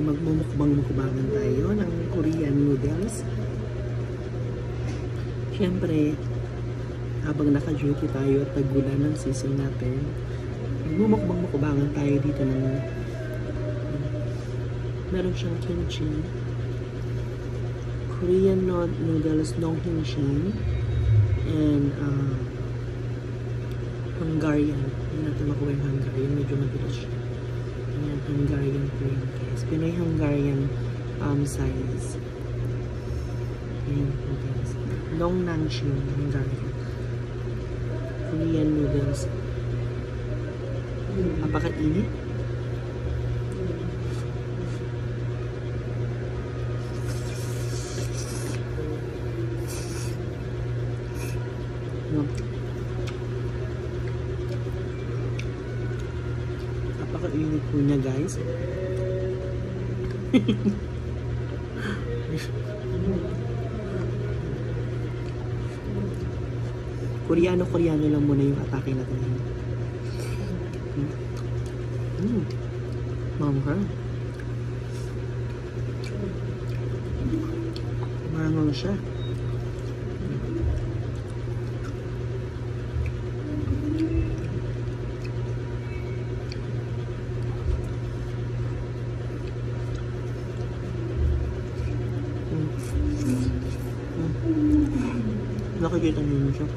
magmumukbang-mukbangan tayo ng Korean noodles. Siyempre, habang naka-duty tayo at nagulan ng sisig natin, magmumukbang-mukbangan tayo dito ng meron siyang kimchi, Korean noodles, nonghinshin, and Hungarian. Hindi natin makuha yung Hungarian, medyo mabilis siya. Ayan, Hungarian po yun, guys. Pinoy Hungarian size. Ayan po, guys. Long nanshin, Hungarian. Korean noodles. Napakainit. Napakainit po niya, guys. Koreano lang muna yung atake natin. Mangha. Mangang siya. Nakikita niyo siya.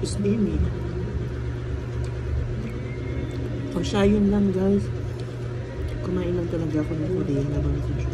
Steamy. Pag siya yun lang, guys, kumain lang talaga ako ng Korean habang ako siya.